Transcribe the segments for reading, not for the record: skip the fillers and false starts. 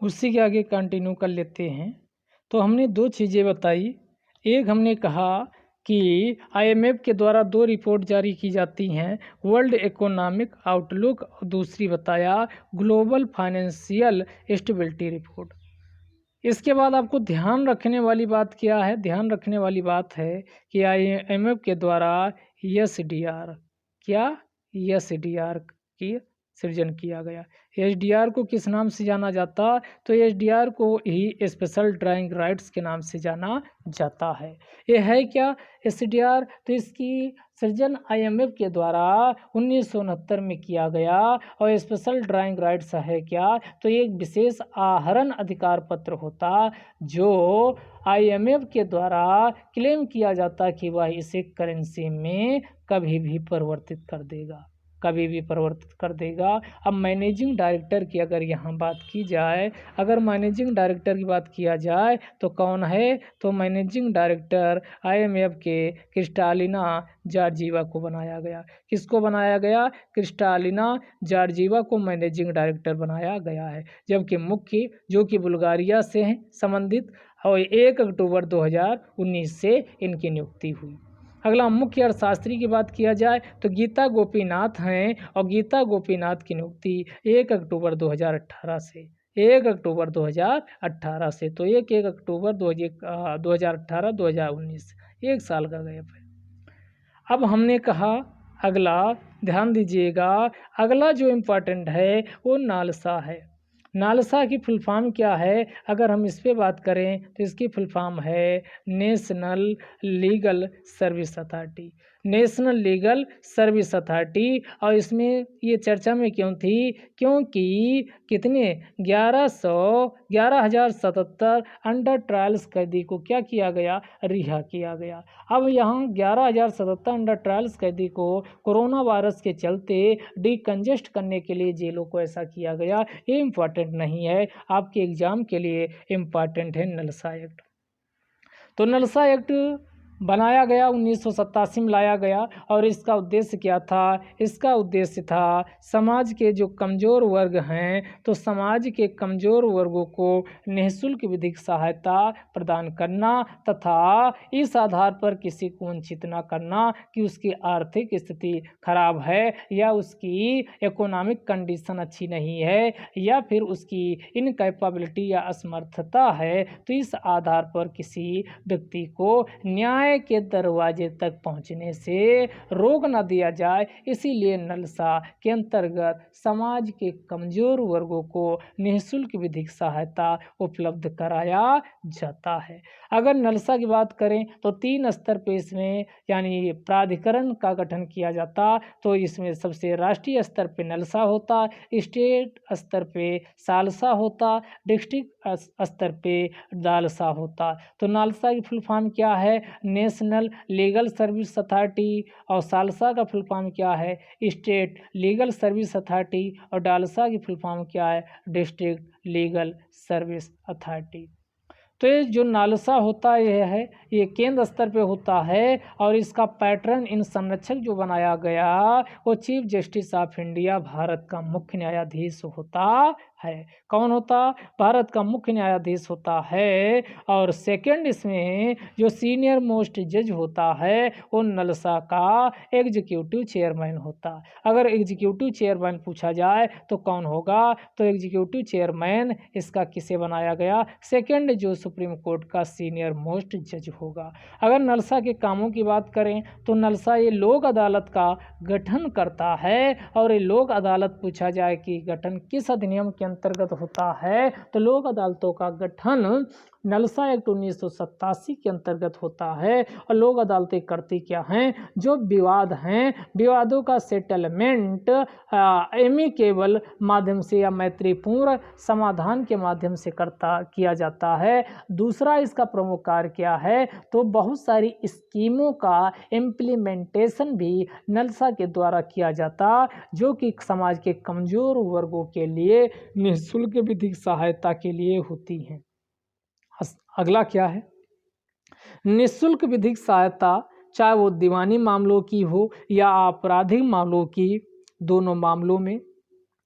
उसी के आगे कंटिन्यू कर लेते हैं। तो हमने दो चीज़ें बताई। एक हमने कहा कि आईएमएफ के द्वारा दो रिपोर्ट जारी की जाती हैं, वर्ल्ड इकोनॉमिक आउटलुक, और दूसरी बताया ग्लोबल फाइनेंशियल स्टेबिलिटी रिपोर्ट। इसके बाद आपको ध्यान रखने वाली बात क्या है? ध्यान रखने वाली बात है कि आईएमएफ के द्वारा एसडीआर क्या एसडीआर की सृजन किया गया। एसडीआर को किस नाम से जाना जाता? तो एसडीआर को ही स्पेशल ड्राइंग राइट्स के नाम से जाना जाता है। ये है क्या एसडीआर? तो इसकी सृजन आईएमएफ के द्वारा 1969 में किया गया। और स्पेशल ड्राइंग राइट्स है क्या? तो एक विशेष आहरण अधिकार पत्र होता जो आईएमएफ के द्वारा क्लेम किया जाता कि वह इसे करेंसी में कभी भी परिवर्तित कर देगा, कभी भी परिवर्तित कर देगा। अब मैनेजिंग डायरेक्टर की अगर यहाँ बात की जाए, अगर मैनेजिंग डायरेक्टर की बात किया जाए तो कौन है? तो मैनेजिंग डायरेक्टर आईएमएफ के क्रिस्टालिना जॉर्जिवा को बनाया गया। किसको बनाया गया? क्रिस्टालिना जॉर्जिवा को मैनेजिंग डायरेक्टर बनाया गया है। जबकि मुख्य जो कि बुल्गारिया से हैं संबंधित, और 1 अक्टूबर 2019 से इनकी नियुक्ति हुई। अगला मुख्य अर्थशास्त्री की बात किया जाए तो गीता गोपीनाथ हैं, और गीता गोपीनाथ की नियुक्ति 1 अक्टूबर 2018 से, 1 अक्टूबर 2018 से, तो 1 अक्टूबर 2018-2019, 1 साल का गैप है। अब हमने कहा अगला, ध्यान दीजिएगा, अगला जो इम्पोर्टेंट है वो नालसा है। नालसा की फुल फॉर्म क्या है? अगर हम इस पर बात करें तो इसकी फुल फॉर्म है national legal service authority, national legal service authority. और इसमें ये चर्चा में क्यों थी? क्योंकि कितने 11,077 अंडर ट्रायल्स कैदी को क्या किया गया? रिहा किया गया। अब यहाँ 11,077 अंडर ट्रायल्स कैदी को कोरोना वायरस के चलते डिकंजेस्ट करने के लिए जेलों को ऐसा किया गया। ये इम्पॉर्टेंट नहीं है, आपके एग्जाम के लिए इम्पॉर्टेंट है नलसा एक्ट। तो नलसा एक्ट बनाया गया 1987 में लाया गया, और इसका उद्देश्य क्या था? इसका उद्देश्य था समाज के जो कमज़ोर वर्ग हैं, तो समाज के कमज़ोर वर्गों को निःशुल्क विधिक सहायता प्रदान करना, तथा इस आधार पर किसी को वंचित न करना कि उसकी आर्थिक स्थिति खराब है, या उसकी इकोनॉमिक कंडीशन अच्छी नहीं है, या फिर उसकी इनकैपेबिलिटी या असमर्थता है, तो इस आधार पर किसी व्यक्ति को न्याय के दरवाजे तक पहुंचने से रोक न दिया जाए। इसीलिए नलसा के अंतर्गत समाज के कमजोर वर्गों को निःशुल्क विधिक सहायता उपलब्ध कराया जाता है। अगर नलसा की बात करें तो 3 स्तर पे इसमें यानी प्राधिकरण का गठन किया जाता। तो इसमें सबसे राष्ट्रीय स्तर पे नलसा होता, स्टेट स्तर पे सालसा होता, डिस्ट्रिक्ट स्तर पे दालसा होता। तो नालसा की फुल फॉर्म क्या है? National legal service authority. और सालसा का फुल फॉर्म क्या है? State legal service authority. और डालसा की फुल फॉर्म क्या है? District legal service authority. तो ये जो नालसा होता है ये केंद्र स्तर पे होता है, और इसका पैटर्न इन संरक्षक जो बनाया गया वो chief justice of India, Bharat का मुख्य न्यायाधीश होता है। कौन होता? भारत का मुख्य न्यायाधीश होता है। और सेकंड इसमें जो सीनियर मोस्ट जज होता है वो नलसा का एग्जीक्यूटिव चेयरमैन होता। अगर एग्जीक्यूटिव चेयरमैन पूछा जाए तो कौन होगा? तो एग्जीक्यूटिव चेयरमैन इसका किसे बनाया गया? सेकंड जो सुप्रीम कोर्ट का सीनियर मोस्ट जज होगा। अगर नलसा के कामों की बात करें तो नलसा ये लोक अदालत का गठन करता है। और ये लोक अदालत पूछा जाए कि गठन किस अधिनियम के अंतर्गत होता है, तो लोक अदालतों का गठन नलसा एक्ट 1987 के अंतर्गत होता है। और लोक अदालतें करती क्या हैं? जो विवाद हैं, विवादों का सेटलमेंट एमिकेबल माध्यम से या मैत्रीपूर्ण समाधान के माध्यम से किया जाता है। दूसरा इसका प्रमुख कार्य क्या है? तो बहुत सारी स्कीमों का इम्प्लीमेंटेशन भी नलसा के द्वारा किया जाता, जो कि समाज के कमजोर वर्गों के लिए निःशुल्क विधिक सहायता के लिए होती हैं। अगला क्या है? निःशुल्क विधिक सहायता चाहे वो दीवानी मामलों की हो या आपराधिक मामलों की, दोनों मामलों में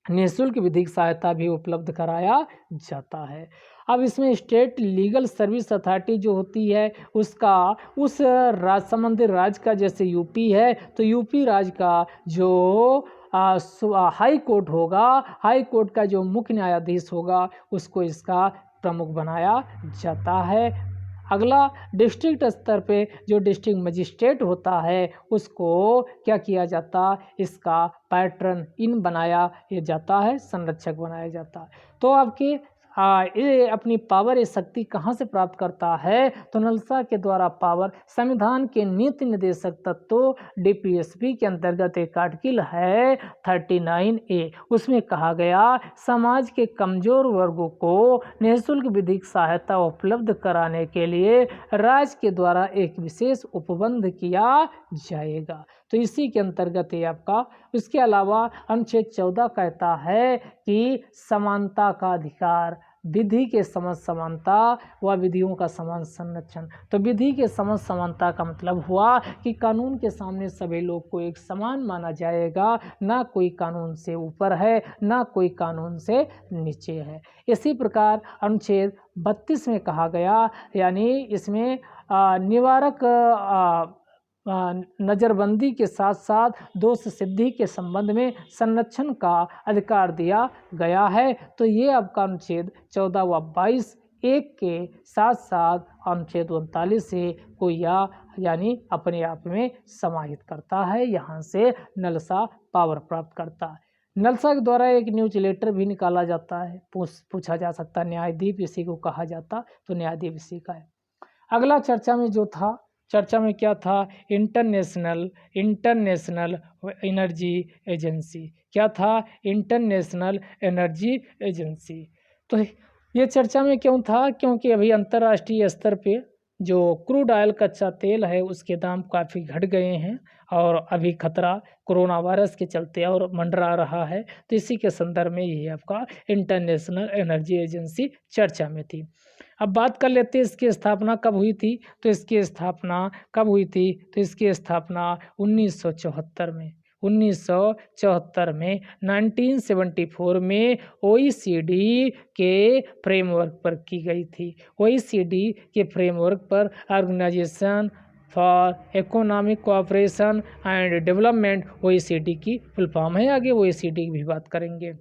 निःशुल्क विधिक सहायता भी उपलब्ध कराया जाता है। अब इसमें स्टेट लीगल सर्विस अथॉरिटी जो होती है उसका उस संबंधित राज्य का, जैसे यूपी है तो यूपी राज्य का जो हाई कोर्ट होगा, हाई कोर्ट का जो मुख्य न्यायाधीश होगा उसको इसका प्रमुख बनाया जाता है। अगला डिस्ट्रिक्ट स्तर पे जो डिस्ट्रिक्ट मजिस्ट्रेट होता है उसको क्या किया जाता, इसका पैटर्न इन बनाया जाता है, संरक्षक बनाया जाता है। तो आपके ये अपनी पावर, ये शक्ति कहाँ से प्राप्त करता है, तो नलसा के द्वारा पावर संविधान के नीति निर्देशक तत्व डीपीएसपी के अंतर्गत एक आर्टिकल है 39A, उसमें कहा गया समाज के कमजोर वर्गों को निःशुल्क विधिक सहायता उपलब्ध कराने के लिए राज्य के द्वारा एक विशेष उपबंध किया जाएगा। तो इसी के अंतर्गत ये आपका, इसके अलावा अनुच्छेद 14 कहता है कि समानता का अधिकार, विधि के समझ समानता व विधियों का समान संरक्षण। तो विधि के समझ समानता का मतलब हुआ कि कानून के सामने सभी लोग को एक समान माना जाएगा, ना कोई कानून से ऊपर है ना कोई कानून से नीचे है। इसी प्रकार अनुच्छेद 32 में कहा गया, यानी इसमें निवारक नज़रबंदी के साथ साथ दोष सिद्धि के संबंध में संरक्षण का अधिकार दिया गया है। तो ये आपका अनुच्छेद 14 व 22 एक के साथ साथ अनुच्छेद 39 से को यानी अपने आप में समाहित करता है। यहाँ से नलसा पावर प्राप्त करता है। नलसा के द्वारा एक न्यूज लेटर भी निकाला जाता है, पूछा जा सकता है न्यायदीप इसी को कहा जाता, तो न्यायदीप इसी का है। अगला चर्चा में क्या था, इंटरनेशनल एनर्जी एजेंसी। क्या था, इंटरनेशनल एनर्जी एजेंसी। तो ये चर्चा में क्यों था, क्योंकि अभी अंतर्राष्ट्रीय स्तर पे जो क्रूड ऑयल कच्चा तेल है उसके दाम काफ़ी घट गए हैं और अभी खतरा कोरोना वायरस के चलते और मंडरा रहा है। तो इसी के संदर्भ में ये आपका इंटरनेशनल एनर्जी एजेंसी चर्चा में थी। अब बात कर लेते हैं इसकी स्थापना कब हुई थी। तो इसकी स्थापना 1974 में 1974 में OECD के फ्रेमवर्क पर की गई थी। OECD के फ्रेमवर्क पर organisation for economic cooperation and development OECD की फुल फॉर्म है। आगे OECD की भी बात करेंगे।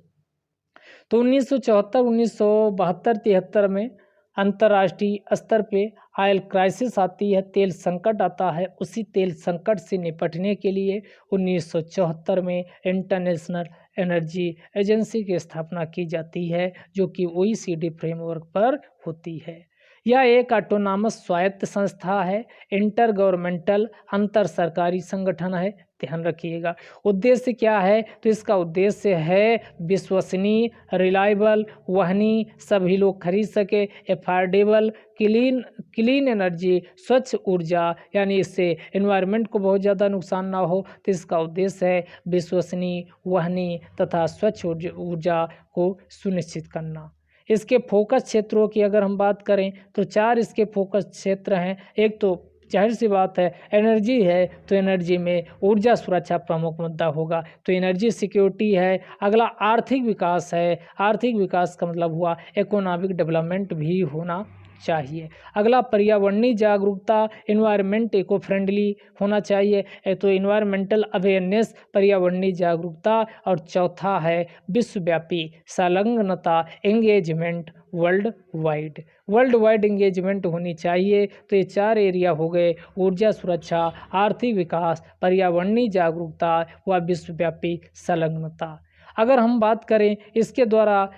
तो 1972-73 में अंतर्राष्ट्रीय स्तर पे ऑयल क्राइसिस आती है, तेल संकट आता है। उसी तेल संकट से निपटने के लिए 1974 में इंटरनेशनल एनर्जी एजेंसी की स्थापना की जाती है, जो कि OECD फ्रेमवर्क पर होती है। यह एक ऑटोनॉमस स्वायत्त संस्था है, इंटर गवर्नमेंटल अंतर सरकारी संगठन है। ध्यान रखिएगा। उद्देश्य क्या है, तो इसका उद्देश्य है विश्वसनीय, रिलायबल, वहनी, सभी लोग खरीद सके, एफोर्डेबल, क्लीन एनर्जी, स्वच्छ ऊर्जा, यानी इससे एनवायरनमेंट को बहुत ज़्यादा नुकसान ना हो। तो इसका उद्देश्य है विश्वसनीय, वहनी तथा स्वच्छ ऊर्जा को सुनिश्चित करना। इसके फोकस क्षेत्रों की अगर हम बात करें तो 4 इसके फोकस क्षेत्र हैं। एक तो जाहिर सी बात है एनर्जी है, तो एनर्जी में ऊर्जा सुरक्षा प्रमुख मुद्दा होगा, तो एनर्जी सिक्योरिटी है। अगला आर्थिक विकास है, आर्थिक विकास का मतलब हुआ इकोनॉमिक डेवलपमेंट भी होना चाहिए। अगला पर्यावरणीय जागरूकता, इन्वायरमेंट इको फ्रेंडली होना चाहिए, तो इन्वायरमेंटल अवेयरनेस, पर्यावरणीय जागरूकता। और चौथा है विश्वव्यापी संलग्नता, एंगेजमेंट वर्ल्ड वाइड एंगेजमेंट होनी चाहिए। तो ये 4 एरिया हो गए, ऊर्जा सुरक्षा, आर्थिक विकास, पर्यावरणीय जागरूकता व विश्वव्यापी संलग्नता। अगर हम बात करें इसके द्वारा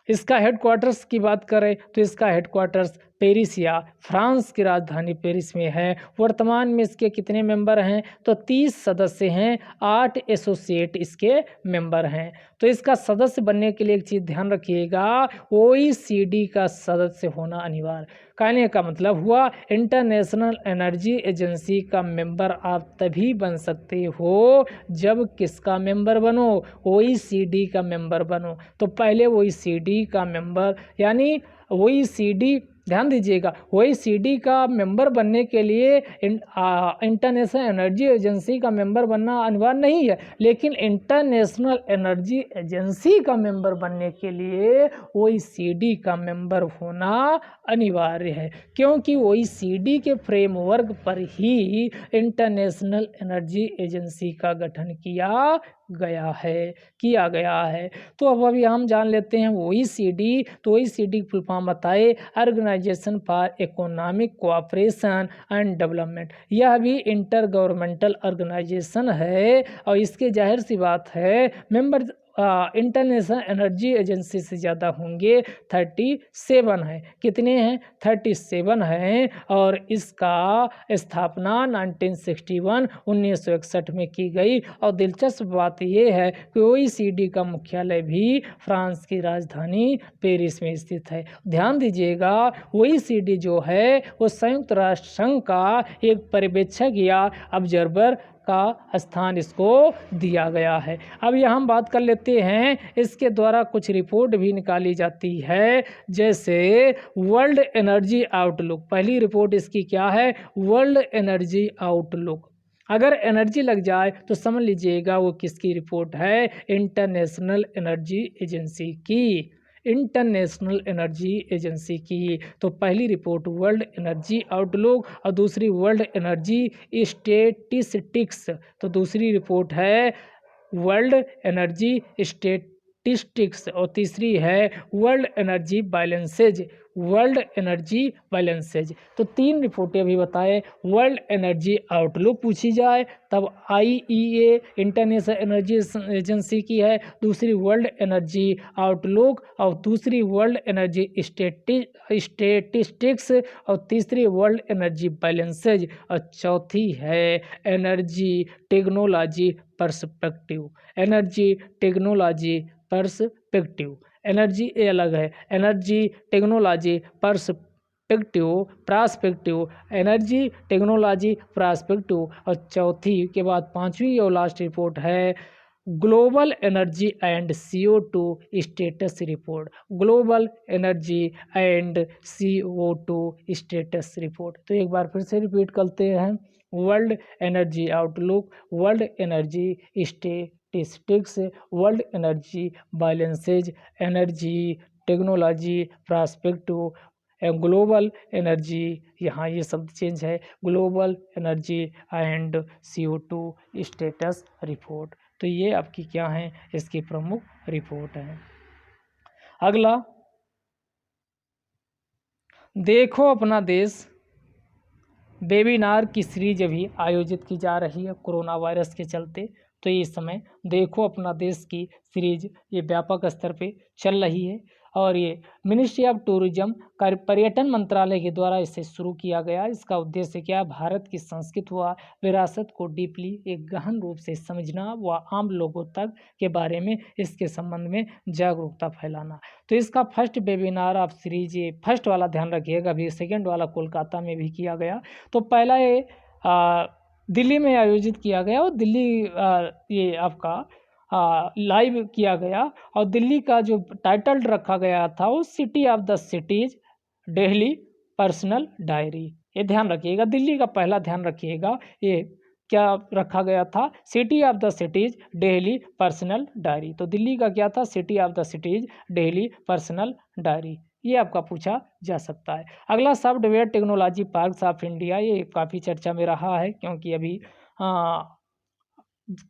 इसका हेडक्वार्टर्स की बात करें तो इसका हेडक्वार्टर्स पेरिस या फ्रांस की राजधानी पेरिस में है। वर्तमान में इसके कितने मेंबर हैं, तो 30 सदस्य हैं, 8 एसोसिएट इसके मेंबर हैं। तो इसका सदस्य बनने के लिए एक चीज़ ध्यान रखिएगा, OECD का सदस्य होना अनिवार्य। कहने का मतलब हुआ इंटरनेशनल एनर्जी एजेंसी का मेंबर आप तभी बन सकते हो जब किसका मेंबर बनो, OECD का मेंबर बनो। तो पहले OECD का मेंबर, यानी OECD ध्यान दीजिएगा, ओईसीडी का मेंबर बनने के लिए इंटरनेशनल एनर्जी एजेंसी का मेंबर बनना अनिवार्य नहीं है, लेकिन इंटरनेशनल एनर्जी एजेंसी का मेंबर बनने के लिए ओईसीडी का मेंबर होना अनिवार्य है, क्योंकि ओईसीडी के फ्रेमवर्क पर ही इंटरनेशनल एनर्जी एजेंसी का गठन किया गया है। तो अब अभी हम जान लेते हैं ओईसीडी। तो ओईसीडी की फुल फॉर्म बताए, organisation for economic cooperation and development. यह भी इंटर गवर्नमेंटल ऑर्गेनाइजेशन है और इसके जाहिर सी बात है मेंबर इंटरनेशनल एनर्जी एजेंसी से ज़्यादा होंगे, 37 हैं। कितने हैं? 37 हैं। और इसका स्थापना 1961 में की गई। और दिलचस्प बात यह है कि ओईसीडी का मुख्यालय भी फ्रांस की राजधानी पेरिस में स्थित है। ध्यान दीजिएगा, ओईसीडी जो है वो संयुक्त राष्ट्र संघ का एक पर्यवेक्षक या ऑब्जर्वर का स्थान इसको दिया गया है। अब यहाँ हम बात कर लेते हैं, इसके द्वारा कुछ रिपोर्ट भी निकाली जाती है, जैसे वर्ल्ड एनर्जी आउटलुक। पहली रिपोर्ट इसकी क्या है? World energy outlook. अगर एनर्जी लग जाए तो समझ लीजिएगा वो किसकी रिपोर्ट है? इंटरनेशनल एनर्जी एजेंसी की। इंटरनेशनल एनर्जी एजेंसी की। तो पहली रिपोर्ट वर्ल्ड एनर्जी आउटलुक और दूसरी वर्ल्ड एनर्जी स्टेटिस्टिक्स। तो दूसरी रिपोर्ट है वर्ल्ड एनर्जी स्टेटिस्टिक्स और तीसरी है world energy balances. World energy balances. तो 3 रिपोर्टें अभी बताए। वर्ल्ड एनर्जी आउटलुक पूछी जाए तब IEA इंटरनेशनल एनर्जी एजेंसी की है, दूसरी वर्ल्ड एनर्जी आउटलुक और दूसरी वर्ल्ड एनर्जी स्टेटिस्टिक्स और तीसरी वर्ल्ड एनर्जी बैलेंसेज और चौथी है energy technology perspective. Energy technology perspective. Energy ये अलग है, energy technology prospective, energy technology prospective. और चौथी के बाद 5वीं और लास्ट रिपोर्ट है global energy and CO2 status report. Global energy and CO2 status report. तो एक बार फिर से रिपीट करते हैं, world energy outlook, world energy statistics, world energy balances, energy technology prospective, global energy, यहाँ ये शब्द चेंज है, global energy and CO2 status report. तो ये आपकी क्या है? इसकी प्रमुख रिपोर्ट है। अगला, देखो अपना देश वेबिनार की सीरीज अभी आयोजित की जा रही है कोरोना वायरस के चलते। तो इस समय देखो अपना देश की सीरीज ये व्यापक स्तर पे चल रही है और ये मिनिस्ट्री ऑफ टूरिज्म पर्यटन मंत्रालय के द्वारा इसे शुरू किया गया। इसका उद्देश्य क्या है? भारत की संस्कृति व विरासत को डीपली एक गहन रूप से समझना व आम लोगों तक के बारे में इसके संबंध में जागरूकता फैलाना। तो इसका फर्स्ट वेबिनार ऑफ सीरीज, ये फर्स्ट वाला ध्यान रखिएगा, अभी सेकेंड वाला कोलकाता में भी किया गया। तो पहला ये दिल्ली में आयोजित किया गया और दिल्ली ये आपका लाइव किया गया और दिल्ली का जो टाइटल रखा गया था वो city of the cities daily personal diary. ये ध्यान रखिएगा, दिल्ली का पहला ध्यान रखिएगा, ये क्या रखा गया था? City of the cities daily personal diary. तो दिल्ली का क्या था? City of the cities daily personal diary. ये आपका पूछा जा सकता है। अगला, software technology parks of India. ये काफ़ी चर्चा में रहा है क्योंकि अभी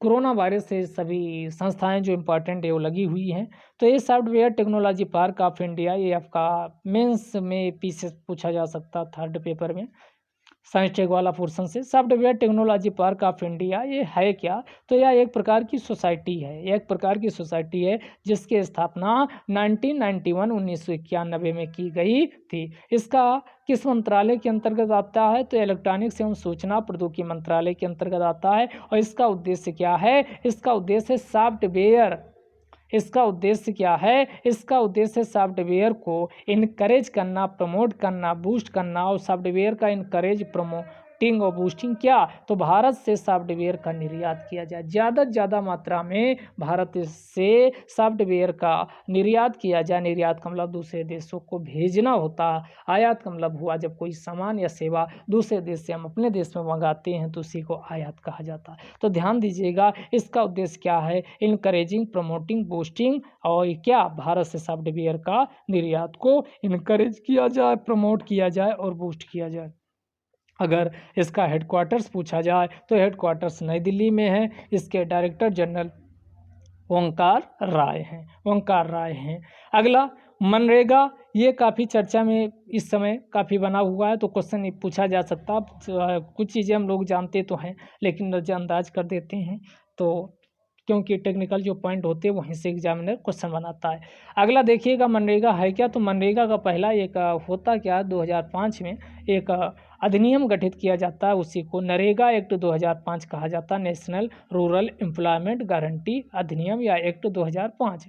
कोरोना वायरस से सभी संस्थाएं जो इम्पोर्टेंट है वो लगी हुई हैं। तो ये software technology park of India, ये आपका मेंस में पीछे पूछा जा सकता, थर्ड पेपर में साइंस टेक वाला पोर्शन से। Software technology park of India ये है क्या? तो यह एक प्रकार की सोसाइटी है, एक प्रकार की सोसाइटी है जिसकी स्थापना 1991 में की गई थी। इसका किस मंत्रालय के अंतर्गत आता है? तो इलेक्ट्रॉनिक्स एवं सूचना प्रौद्योगिकी मंत्रालय के अंतर्गत आता है। और इसका उद्देश्य क्या है? इसका उद्देश्य सॉफ्टवेयर, इसका उद्देश्य क्या है? इसका उद्देश्य सॉफ्टवेयर को इनकरेज करना, प्रमोट करना, बूस्ट करना और सॉफ्टवेयर का इनकरेज प्रमोटिंग और बूस्टिंग क्या, तो भारत से सॉफ्टवेयर का निर्यात किया जाए, ज़्यादा से ज़्यादा मात्रा में भारत से सॉफ्टवेयर का निर्यात किया जाए। निर्यात का मतलब दूसरे देशों को भेजना होता, आयात का मतलब हुआ जब कोई सामान या सेवा दूसरे देश से हम अपने देश में मंगाते हैं तो उसी को आयात कहा जाता है। तो ध्यान दीजिएगा, इसका उद्देश्य क्या है, इनकरेजिंग, प्रमोटिंग, बूस्टिंग, और क्या, भारत से सॉफ्टवेयर का निर्यात को इनकरेज किया जाए, प्रमोट किया जाए और बूस्ट किया जाए। अगर इसका हेडक्वार्टर्स पूछा जाए तो हेडक्वार्टर्स नई दिल्ली में है। इसके डायरेक्टर जनरल ओंकार राय हैं। अगला मनरेगा, ये काफ़ी चर्चा में इस समय काफ़ी बना हुआ है, तो क्वेश्चन पूछा जा सकता है। कुछ चीज़ें हम लोग जानते तो हैं लेकिन नज़रअंदाज कर देते हैं, तो क्योंकि टेक्निकल जो पॉइंट होते हैं वहीं से एग्जामिनर क्वेश्चन बनाता है। अगला देखिएगा, मनरेगा है क्या, तो मनरेगा का पहला एक होता क्या, 2005 में एक अधिनियम गठित किया जाता है, उसी को नरेगा एक्ट 2005 कहा जाता है, नेशनल रूरल एम्प्लॉयमेंट गारंटी अधिनियम या एक्ट 2005।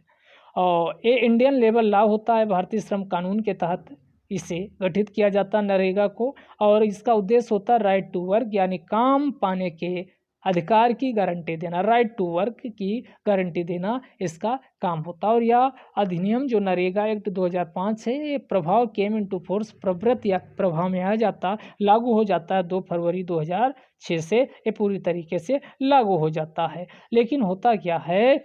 और ये इंडियन लेबर लॉ होता है, भारतीय श्रम कानून के तहत इसे गठित किया जाता है नरेगा को। और इसका उद्देश्य होता है राइट टू वर्क, यानी काम पाने के अधिकार की गारंटी देना, राइट टू वर्क की गारंटी देना इसका काम होता है। और यह अधिनियम जो नरेगा एक्ट 2005 है, ये प्रभाव केम इनटू फोर्स, प्रवृत्त या प्रभाव में आ जाता, लागू हो जाता है 2 फरवरी 2006 से ये पूरी तरीके से लागू हो जाता है। लेकिन होता क्या है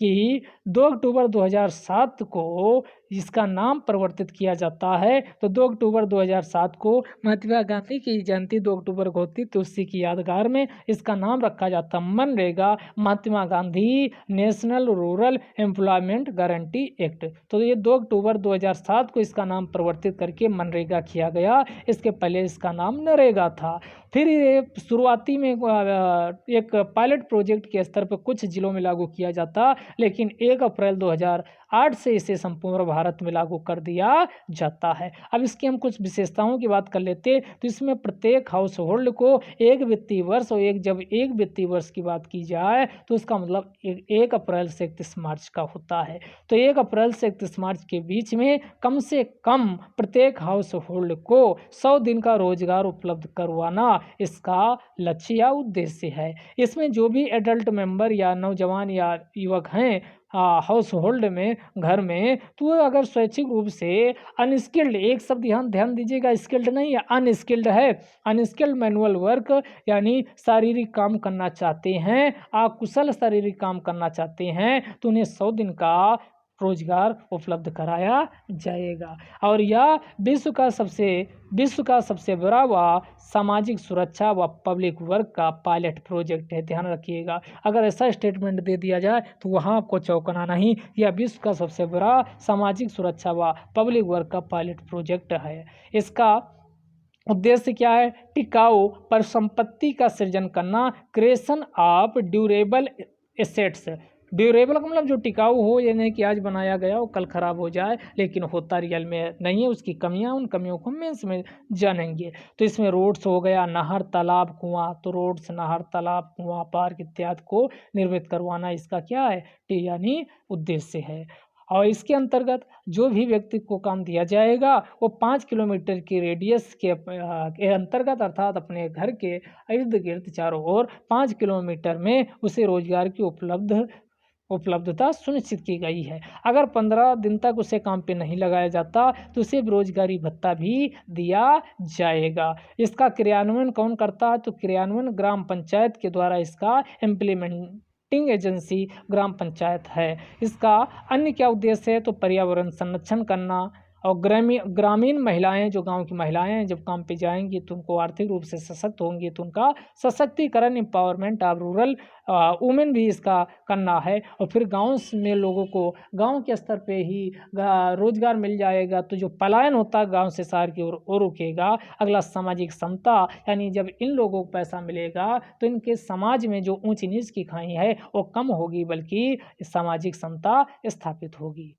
कि 2 अक्टूबर 2007 को इसका नाम परिवर्तित किया जाता है। तो 2 अक्टूबर 2007 को महात्मा गांधी की जयंती 2 अक्टूबर को होती, तो उसी की यादगार में इसका नाम रखा जाता MNREGA, Mahatma Gandhi national rural employment guarantee act. तो ये 2 अक्टूबर 2007 को इसका नाम परिवर्तित करके मनरेगा किया गया, इसके पहले इसका नाम नरेगा था। फिर ये शुरुआती में एक पायलट प्रोजेक्ट के स्तर पर कुछ जिलों में लागू किया जाता, लेकिन 1 अप्रैल 2008 से इसे संपूर्ण भारत में लागू कर दिया जाता है। अब इसकी हम कुछ विशेषताओं की बात कर लेते, तो इसमें प्रत्येक हाउस होल्ड को एक वित्तीय वर्ष, और जब एक वित्तीय वर्ष की बात की जाए तो उसका मतलब 1 अप्रैल से 31 मार्च का होता है। तो 1 अप्रैल से 31 मार्च के बीच में कम से कम प्रत्येक हाउस होल्ड को 100 दिन का रोजगार उपलब्ध करवाना इसका लक्ष्य या उद्देश्य है। इसमें जो भी एडल्ट मेंबर या नौजवान या युवक हैं हाउस होल्ड में, घर में, तो वो अगर स्वैच्छिक रूप से अनस्किल्ड, एक शब्द ध्यान दीजिएगा, स्किल्ड नहीं है, अनस्किल्ड है, अनस्किल्ड मैनुअल वर्क यानी शारीरिक काम करना चाहते हैं, अकुशल शारीरिक काम करना चाहते हैं, तो उन्हें 100 दिन का रोजगार उपलब्ध कराया जाएगा। और यह विश्व का सबसे बड़ा व सामाजिक सुरक्षा व पब्लिक वर्क का पायलट प्रोजेक्ट है। ध्यान रखिएगा, अगर ऐसा स्टेटमेंट दे दिया जाए तो वहाँ आपको चौंकना नहीं, यह विश्व का सबसे बड़ा सामाजिक सुरक्षा व पब्लिक वर्क का पायलट प्रोजेक्ट है। इसका उद्देश्य क्या है, टिकाऊ परिसंपत्ति का सृजन करना, creation of durable assets. Durable का मतलब जो टिकाऊ हो, ये नहीं कि आज बनाया गया वो कल खराब हो जाए, लेकिन होता रियल में नहीं है, उसकी कमियां, उन कमियों को मेंस में जानेंगे। तो इसमें रोड्स हो गया, नहर, तालाब, कुआं, तो रोड्स, नहर, तालाब, कुआं, पार्क इत्यादि को निर्मित करवाना इसका क्या है, यानी उद्देश्य है। और इसके अंतर्गत जो भी व्यक्ति को काम दिया जाएगा वो 5 किलोमीटर की रेडियस के अंतर्गत, अर्थात अपने घर के इर्द गिर्द चारों ओर 5 किलोमीटर में उसे रोजगार की उपलब्धता सुनिश्चित की गई है। अगर 15 दिन तक उसे काम पे नहीं लगाया जाता तो उसे बेरोजगारी भत्ता भी दिया जाएगा। इसका क्रियान्वयन कौन करता है, तो क्रियान्वयन ग्राम पंचायत के द्वारा इसका इम्प्लीमेंटिंग एजेंसी ग्राम पंचायत है। इसका अन्य क्या उद्देश्य है, तो पर्यावरण संरक्षण करना, और ग्रामीण महिलाएं, जो गांव की महिलाएं हैं, जब काम पे जाएंगी तो उनको आर्थिक रूप से सशक्त होंगी, तो उनका सशक्तिकरण, एम्पावरमेंट ऑफ रूरल वुमेन भी इसका करना है। और फिर गांव में लोगों को गांव के स्तर पे ही रोजगार मिल जाएगा, तो जो पलायन होता है गांव से शहर की ओर रुकेगा। अगला सामाजिक समता, यानी जब इन लोगों को पैसा मिलेगा तो इनके समाज में जो ऊंच नीच की खाई है वो कम होगी, बल्कि सामाजिक समता स्थापित होगी।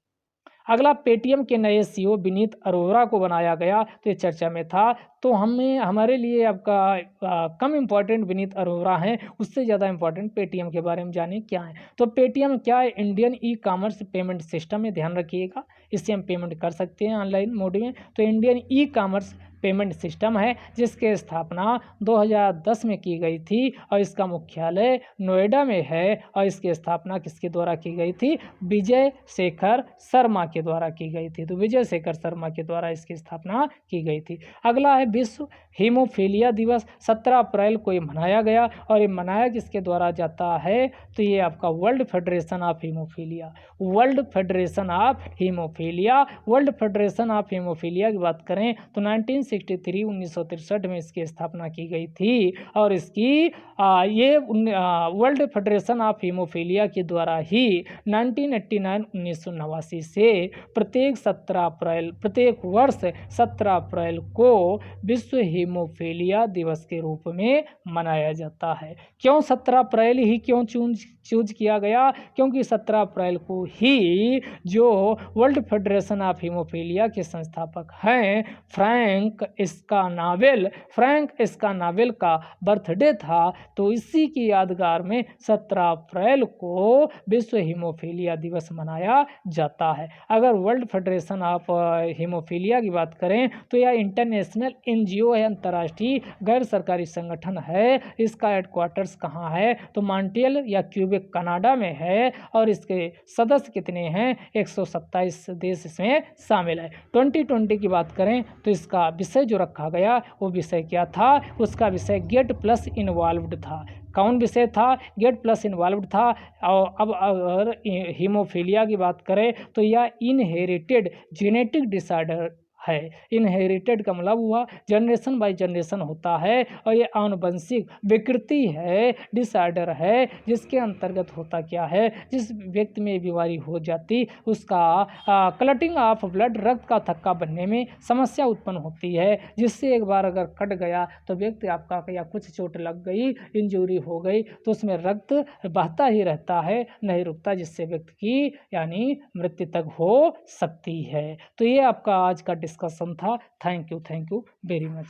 अगला, पेटीएम के नए सीईओ विनीत अरोड़ा को बनाया गया, तो ये चर्चा में था। तो हमारे लिए आपका कम इम्पॉर्टेंट विनीत अरोड़ा हैं, उससे ज़्यादा इम्पॉर्टेंट पेटीएम के बारे में जाने क्या है। तो पेटीएम क्या है, Indian e commerce payment system है, ध्यान रखिएगा, इससे हम पेमेंट कर सकते हैं ऑनलाइन मोड में। तो Indian e commerce payment system है, जिसकी स्थापना 2010 में की गई थी और इसका मुख्यालय नोएडा में है। और इसकी स्थापना किसके द्वारा की गई थी? विजय शेखर शर्मा के द्वारा की गई थी। तो विजय शेखर शर्मा के द्वारा इसकी स्थापना की गई थी। अगला है विश्व हीमोफीलिया दिवस। 17 अप्रैल को ये मनाया गया और ये मनाया किसके द्वारा जाता है? तो ये आपका world federation of haemophilia, world federation of haemophilia. World federation of haemophilia की बात करें तो 1963 में इसकी स्थापना की गई थी और इसकी ये वर्ल्ड फेडरेशन ऑफ हीमोफीलिया के द्वारा ही 1989 से प्रत्येक वर्ष 17 अप्रैल को विश्व हीमोफीलिया दिवस के रूप में मनाया जाता है। क्यों 17 अप्रैल ही क्यों चूज किया गया? क्योंकि 17 अप्रैल को ही जो वर्ल्ड फेडरेशन ऑफ हीमोफीलिया के संस्थापक हैं फ्रैंक एस्कानावेल का बर्थडे था। तो इसी की यादगार में 17 अप्रैल को विश्व हीमोफीलिया दिवस मनाया जाता है। अगर वर्ल्ड फेडरेशन ऑफ हीमोफीलिया की बात करें तो यह इंटरनेशनल एनजीओ है, अंतर्राष्ट्रीय गैर सरकारी संगठन है। इसका हेडक्वार्टर्स कहाँ है? तो मॉन्ट्रियल या क्यूबेक कनाडा में है और इसके सदस्य कितने हैं? 127 देश इसमें शामिल है। 2020 की बात करें तो इसका विषय जो रखा गया वो विषय क्या था? उसका विषय गेट प्लस इन्वॉल्व्ड था। कौन विषय था? गेट प्लस इन्वॉल्व्ड था। और अब अगर हीमोफीलिया की बात करें तो यह इनहेरिटेड जेनेटिक डिसऑर्डर है। इनहेरिटेड का मतलब हुआ जनरेशन बाय जनरेशन होता है और ये आनुवंशिक विकृति है, डिसऑर्डर है, जिसके अंतर्गत होता क्या है? जिस व्यक्ति में बीमारी हो जाती उसका क्लटिंग ऑफ ब्लड, रक्त का थक्का बनने में समस्या उत्पन्न होती है, जिससे एक बार अगर कट गया तो व्यक्ति आपका या कुछ चोट लग गई, इंजरी हो गई तो उसमें रक्त बहता ही रहता है, नहीं रुकता, जिससे व्यक्ति की यानी मृत्यु तक हो सकती है। तो ये आपका आज का डिस्कशन था। Thank you very much.